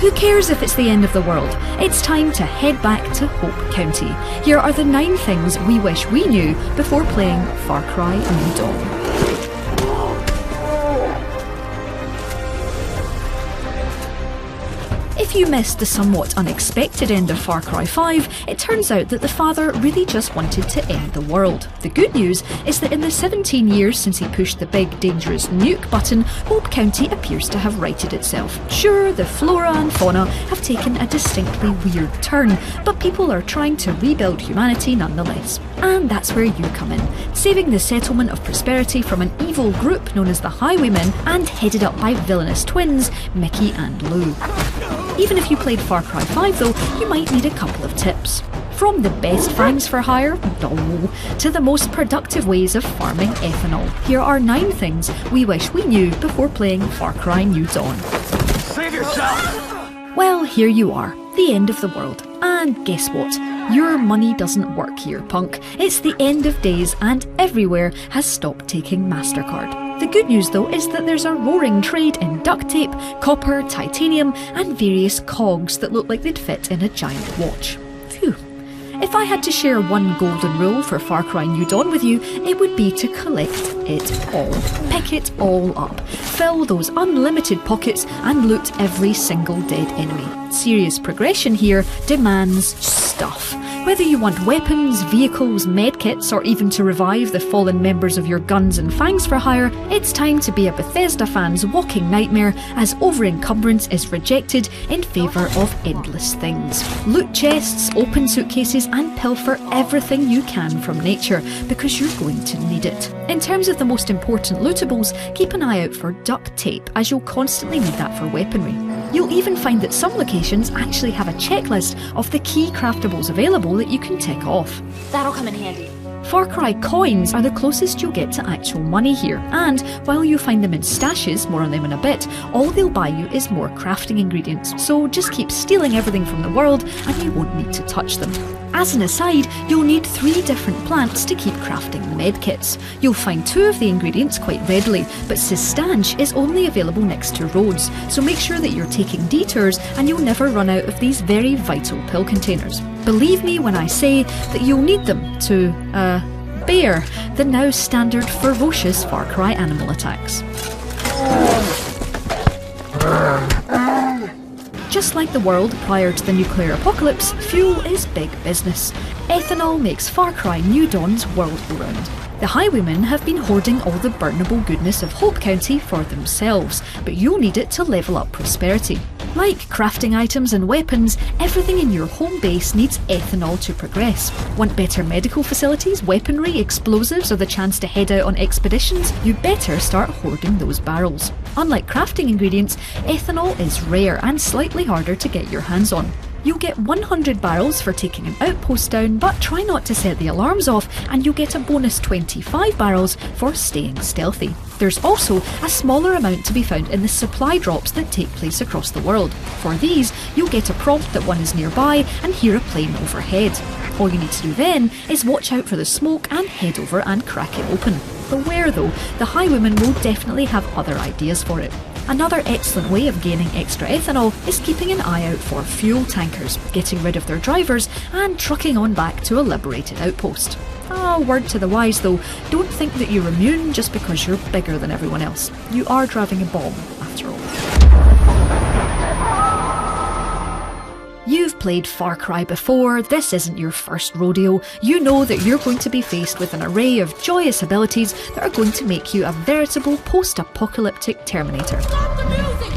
Who cares if it's the end of the world? It's time to head back to Hope County. Here are the 9 things we wish we knew before playing Far Cry New Dawn. If you missed the somewhat unexpected end of Far Cry 5, it turns out that the father really just wanted to end the world. The good news is that in the 17 years since he pushed the big, dangerous nuke button, Hope County appears to have righted itself. Sure, the flora and fauna have taken a distinctly weird turn, but people are trying to rebuild humanity nonetheless. And that's where you come in, saving the settlement of prosperity from an evil group known as the Highwaymen and headed up by villainous twins, Mickey and Lou. Even if you played Far Cry 5 though, you might need a couple of tips. From the best fangs for hire, to the most productive ways of farming ethanol. Here are 9 things we wish we knew before playing Far Cry New Dawn. Save yourself! Well, here you are, the end of the world. And guess what? Your money doesn't work here, punk. It's the end of days and everywhere has stopped taking MasterCard. The good news though is that there's a roaring trade in duct tape, copper, titanium and various cogs that look like they'd fit in a giant watch. Phew. If I had to share one golden rule for Far Cry New Dawn with you, it would be to collect it all. Pick it all up. Fill those unlimited pockets and loot every single dead enemy. Serious progression here demands stuff. Whether you want weapons, vehicles, medkits, or even to revive the fallen members of your Guns and Fangs for Hire, it's time to be a Bethesda fan's walking nightmare as over-encumbrance is rejected in favour of endless things. Loot chests, open suitcases, and pilfer everything you can from nature, because you're going to need it. In terms of the most important lootables, keep an eye out for duct tape, as you'll constantly need that for weaponry. You'll even find that some locations actually have a checklist of the key craftables available that you can tick off. That'll come in handy. Far Cry coins are the closest you'll get to actual money here, and while you find them in stashes, more on them in a bit, all they'll buy you is more crafting ingredients, so just keep stealing everything from the world and you won't need to touch them. As an aside, you'll need 3 different plants to keep crafting medkits. You'll find 2 of the ingredients quite readily, but Sistanch is only available next to roads, so make sure that you're taking detours and you'll never run out of these very vital pill containers. Believe me when I say that you'll need them to, bear the now standard ferocious Far Cry animal attacks. Just like the world prior to the nuclear apocalypse, fuel is big business. Ethanol makes Far Cry New Dawn's world go round. The Highwaymen have been hoarding all the burnable goodness of Hope County for themselves, but you'll need it to level up prosperity. Like crafting items and weapons, everything in your home base needs ethanol to progress. Want better medical facilities, weaponry, explosives, or the chance to head out on expeditions? You better start hoarding those barrels. Unlike crafting ingredients, ethanol is rare and slightly harder to get your hands on. You'll get 100 barrels for taking an outpost down, but try not to set the alarms off and you'll get a bonus 25 barrels for staying stealthy. There's also a smaller amount to be found in the supply drops that take place across the world. For these, you'll get a prompt that one is nearby and hear a plane overhead. All you need to do then is watch out for the smoke and head over and crack it open. Beware though, the Highwaymen will definitely have other ideas for it. Another excellent way of gaining extra ethanol is keeping an eye out for fuel tankers, getting rid of their drivers and trucking on back to a liberated outpost. Word to the wise though, don't think that you're immune just because you're bigger than everyone else. You are driving a bomb, after all. You've played Far Cry before, this isn't your first rodeo. You know that you're going to be faced with an array of joyous abilities that are going to make you a veritable post-apocalyptic Terminator. Stop the music!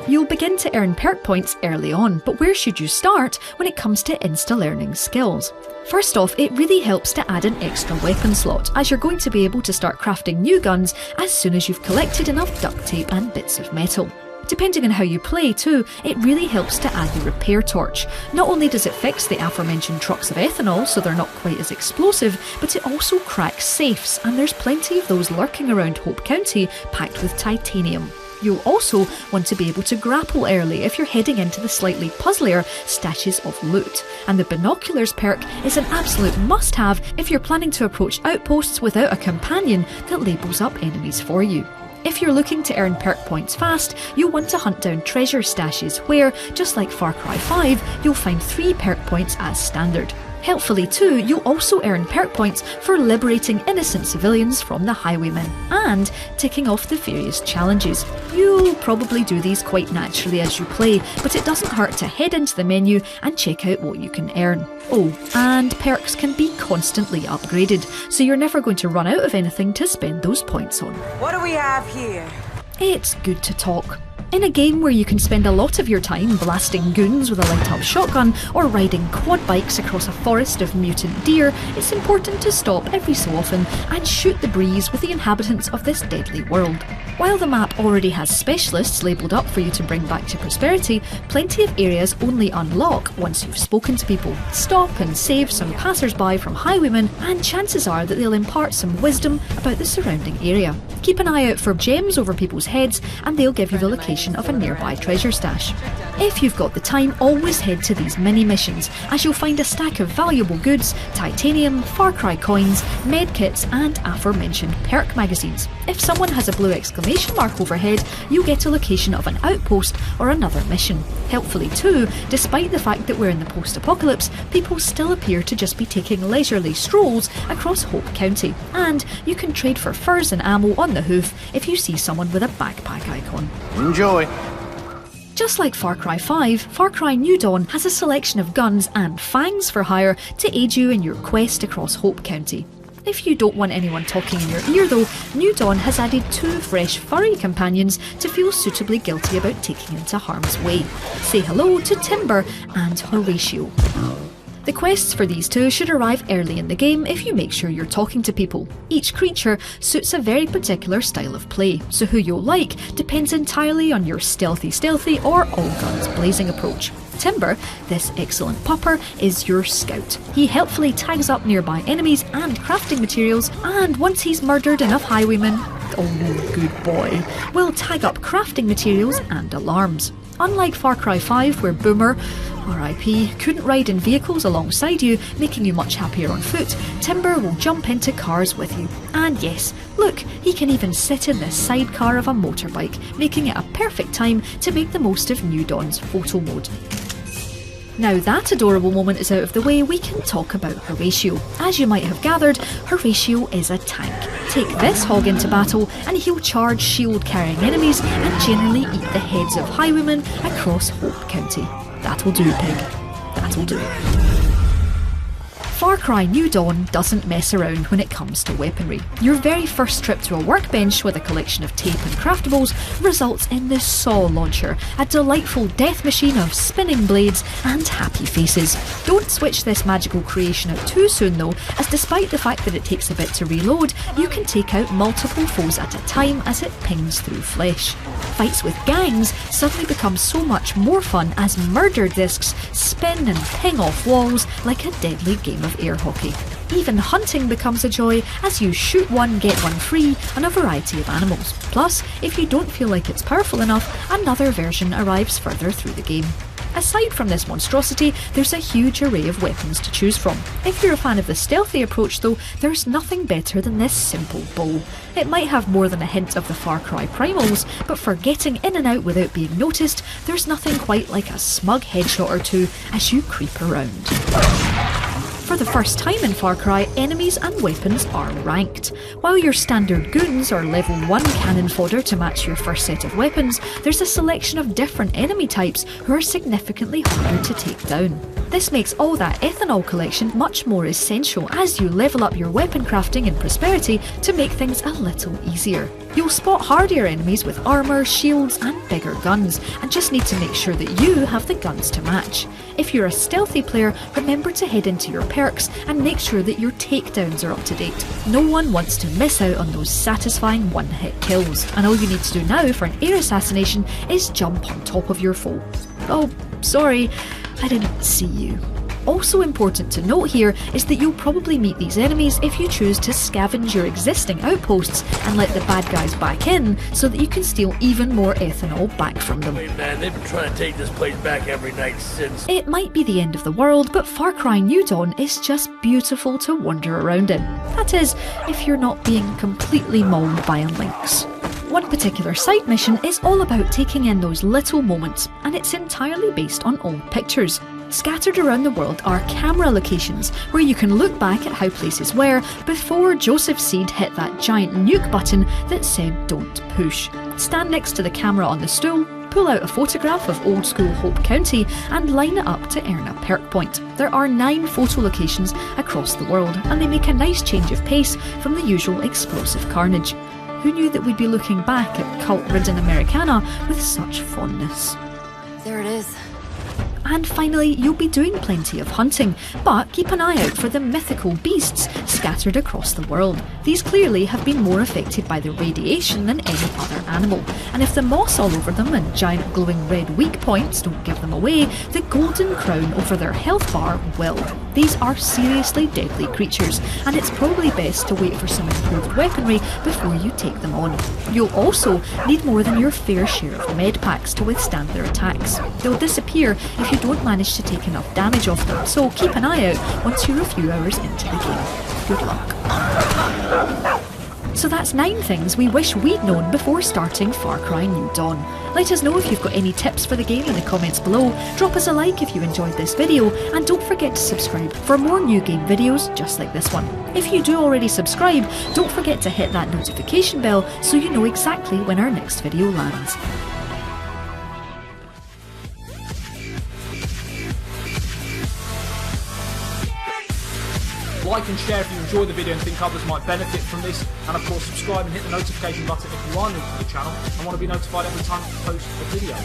You'll begin to earn perk points early on, but where should you start when it comes to insta-learning skills? First off, it really helps to add an extra weapon slot, as you're going to be able to start crafting new guns as soon as you've collected enough duct tape and bits of metal. Depending on how you play too, it really helps to add the repair torch. Not only does it fix the aforementioned trucks of ethanol so they're not quite as explosive, but it also cracks safes, and there's plenty of those lurking around Hope County packed with titanium. You'll also want to be able to grapple early if you're heading into the slightly puzzlier stashes of loot. And the binoculars perk is an absolute must-have if you're planning to approach outposts without a companion that labels up enemies for you. If you're looking to earn perk points fast, you'll want to hunt down treasure stashes where, just like Far Cry 5, you'll find 3 perk points as standard. Helpfully too, you'll also earn perk points for liberating innocent civilians from the highwaymen and ticking off the various challenges. You'll probably do these quite naturally as you play, but it doesn't hurt to head into the menu and check out what you can earn. Oh, and perks can be constantly upgraded, so you're never going to run out of anything to spend those points on. What do we have here? It's good to talk. In a game where you can spend a lot of your time blasting goons with a light-up shotgun or riding quad bikes across a forest of mutant deer, it's important to stop every so often and shoot the breeze with the inhabitants of this deadly world. While the map already has specialists labelled up for you to bring back to prosperity, plenty of areas only unlock once you've spoken to people. Stop and save some passers-by from highwaymen, and chances are that they'll impart some wisdom about the surrounding area. Keep an eye out for gems over people's heads and they'll give you the location of a nearby treasure stash. If you've got the time, always head to these mini missions, as you'll find a stack of valuable goods, titanium, Far Cry coins, medkits and aforementioned perk magazines. If someone has a blue exclamation mark overhead, you get a location of an outpost or another mission. Helpfully too, despite the fact that we're in the post-apocalypse, people still appear to just be taking leisurely strolls across Hope County, and you can trade for furs and ammo on the hoof if you see someone with a backpack icon. Enjoy! Just like Far Cry 5, Far Cry New Dawn has a selection of guns and fangs for hire to aid you in your quest across Hope County. If you don't want anyone talking in your ear though, New Dawn has added 2 fresh furry companions to feel suitably guilty about taking into harm's way. Say hello to Timber and Horatio. The quests for these 2 should arrive early in the game if you make sure you're talking to people. Each creature suits a very particular style of play, so who you'll like depends entirely on your stealthy or all guns blazing approach. Timber, this excellent pupper, is your scout. He helpfully tags up nearby enemies and crafting materials, and once he's murdered enough highwaymen, oh good boy, will tag up crafting materials and alarms. Unlike Far Cry 5, where Boomer, RIP, couldn't ride in vehicles alongside you, making you much happier on foot, Timber will jump into cars with you. And yes, look, he can even sit in the sidecar of a motorbike, making it a perfect time to make the most of New Dawn's photo mode. Now that adorable moment is out of the way, we can talk about Horatio. As you might have gathered, Horatio is a tank. Take this hog into battle and he'll charge shield-carrying enemies and generally eat the heads of highwaymen across Hope County. That'll do, pig. That'll do. Far Cry New Dawn doesn't mess around when it comes to weaponry. Your very first trip to a workbench with a collection of tape and craftables results in the Saw Launcher, a delightful death machine of spinning blades and happy faces. Don't switch this magical creation out too soon though, as despite the fact that it takes a bit to reload, you can take out multiple foes at a time as it pings through flesh. Fights with gangs suddenly become so much more fun as murder discs spin and ping off walls like a deadly game of air hockey. Even hunting becomes a joy as you shoot one, get one free on a variety of animals. Plus, if you don't feel like it's powerful enough, another version arrives further through the game. Aside from this monstrosity, there's a huge array of weapons to choose from. If you're a fan of the stealthy approach though, there's nothing better than this simple bow. It might have more than a hint of the Far Cry primals, but for getting in and out without being noticed, there's nothing quite like a smug headshot or 2 as you creep around. For the first time in Far Cry, enemies and weapons are ranked. While your standard goons are level 1 cannon fodder to match your first set of weapons, there's a selection of different enemy types who are significantly harder to take down. This makes all that ethanol collection much more essential as you level up your weapon crafting in Prosperity to make things a little easier. You'll spot hardier enemies with armour, shields and bigger guns, and just need to make sure that you have the guns to match. If you're a stealthy player, remember to head into your perks and make sure that your takedowns are up to date. No one wants to miss out on those satisfying one-hit kills, and all you need to do now for an air assassination is jump on top of your foe. Oh, sorry, I didn't see you. Also important to note here is that you'll probably meet these enemies if you choose to scavenge your existing outposts and let the bad guys back in so that you can steal even more ethanol back from them. Hey man, they've been trying to take this place back every night since. It might be the end of the world, but Far Cry New Dawn is just beautiful to wander around in. That is, if you're not being completely mauled by a lynx. One particular side mission is all about taking in those little moments, and it's entirely based on old pictures. Scattered around the world are camera locations where you can look back at how places were before Joseph Seed hit that giant nuke button that said don't push. Stand next to the camera on the stool, pull out a photograph of old school Hope County and line it up to earn a perk point. There are 9 photo locations across the world, and they make a nice change of pace from the usual explosive carnage. Who knew that we'd be looking back at cult-ridden Americana with such fondness? There it is. And finally, you'll be doing plenty of hunting, but keep an eye out for the mythical beasts scattered across the world. These clearly have been more affected by the radiation than any other animal, and if the moss all over them and giant glowing red weak points don't give them away, the golden crown over their health bar will. These are seriously deadly creatures, and it's probably best to wait for some improved weaponry before you take them on. You'll also need more than your fair share of med packs to withstand their attacks. They'll disappear if you don't manage to take enough damage off them, so keep an eye out once you're a few hours into the game. Good luck. So that's 9 things we wish we'd known before starting Far Cry New Dawn. Let us know if you've got any tips for the game in the comments below, drop us a like if you enjoyed this video, and don't forget to subscribe for more new game videos just like this one. If you do already subscribe, don't forget to hit that notification bell so you know exactly when our next video lands. Like and share if you enjoy the video and think others might benefit from this, and of course subscribe and hit the notification button if you are new to the channel and want to be notified every time I post a video.